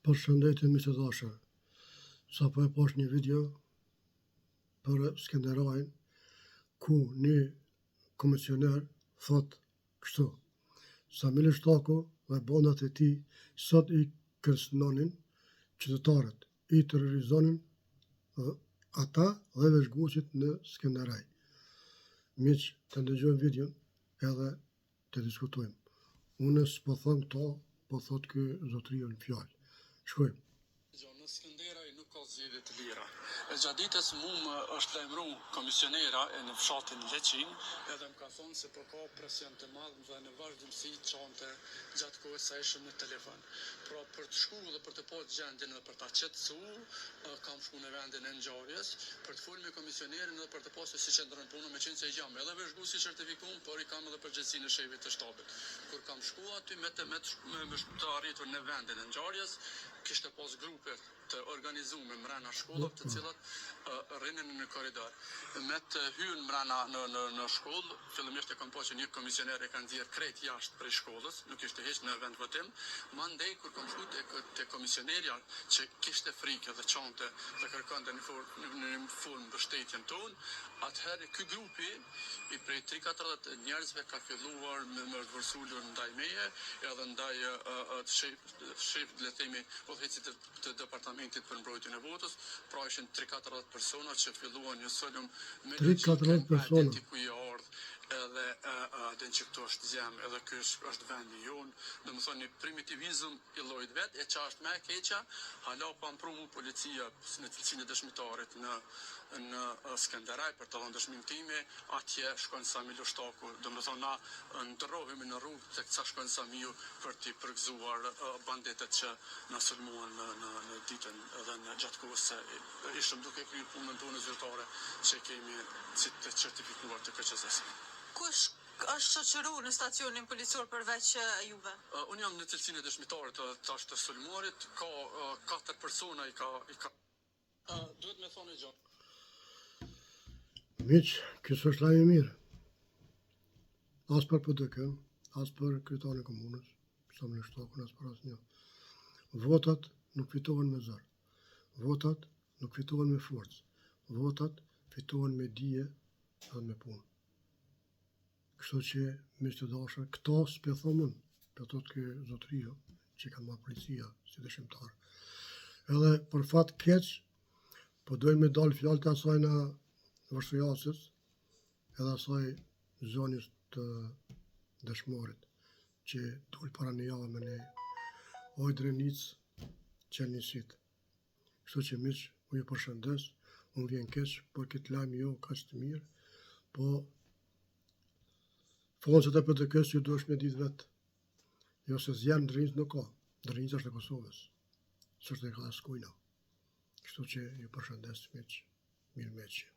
Përshëndetje miq të dashur. Sapo e post një video për Skenderajin ku një komisioner thot kështu: Samili Shtaku dhe bandat e tij sot i kërcënonin qytetarët, i terrorizonin ata dhe vëzhguesit në Skenderaj. Miq, të ndëgjojmë videon edhe të diskutojmë. Unë s'po them këto, po thot ky zotëria në fjalë. Shkojmë. Në Skenderaj nuk ka zgjedhje të lira. E gjatë ditës mu më është lajmëru komisionera në fshatin Leqin, edhe më ka thonë se po ka presion të madh dhe në vazhdimsi çonte gjatë kohës sa ishim në telefon. Pra për të shku dhe për të pa gjendjen dhe për ta qetësu, kam shku në vendin e ngjarjes, për të folur me komisionerin dhe për të pasur si qendron punë, me qenë se jam edhe vëzhguesi certifikuar, por i kam edhe përgjegjësinë e shefit të shtabit. Kur kam shku aty me të arritur në vendin e ngjarjes, kishte pas grupe të organizuar mbrana shkollave, të cilat rrinin në korridor. Me të hyrën mbrana në shkollë, fillimisht e kam pasur që një komisioner e ka nxjerr krejt jashtë prej shkollës, nuk ishte hiç në vend votim. Mandej kur kam shkuar te komisionerja që kishte frikë dhe çonte dhe kërkonte në formë mbështetjen tonë, atëherë ky grupi i prej 30-40 njerëzve ka filluar me vërsulur ndaj meje edhe ndaj shef le të themi udhëhecit të departamentit për mbrojtjen e votës, pra ishin 3-40 persona që filluan një sulm me 3-40 persona ku i ardh edhe den që këto është zemë edhe ky është vendi jon, domethënë një primitivizëm i llojit vet, e që është më e keqja, hala pa mprovu policia në cilësinë e dëshmitarit në Skenderaj për të dhënë dëshminë time, atje shkon Samili Shtaku, domethënë na ndrohemi në rrugë tek ca shkon Samiu për të përgëzuar banditët që na sulmuan në ditën edhe në gjatë kohës se ishëm duke kryer punën tonë zyrtare që kemi si të certifikuar të KQZ-s. Kush është shoqëruar në stacionin policor përveç juve? Unë jam në cilësinë e dëshmitarit të sulmuarit, ka 4 persona i ka duhet me thonë gjë. Miq, ky është lajm i mirë. As për PDK, as për kryetarin e komunës, Samili Shtakun, as për asnjë. Votat nuk fitohen me zor. Votat nuk fitohen me forcë. Votat fitohen me dije dhe me punë. Kështu që, miq të dashur, këto s'pe them unë, pe thot ky zotëria që kanë marrë policia si dëshmitar. Edhe për fat keq, po dojnë me dalë fjalë të asaj në vërshëjasës edhe asaj zonës të dëshmorit që dul para një javë me një ojdrenic që njësit. Kështu që miq, unë ju përshëndes, unë vjen keq, por këtë lajm jo kaq të mirë, po fonset e PDK-s ju duhesh me ditë vetë. Jo se zjarë ndërrinjës nuk ka, ndërrinjës është e Kosovës, s'është e ka as kujna. Kështu që ju përshëndes miq, mirë meqje.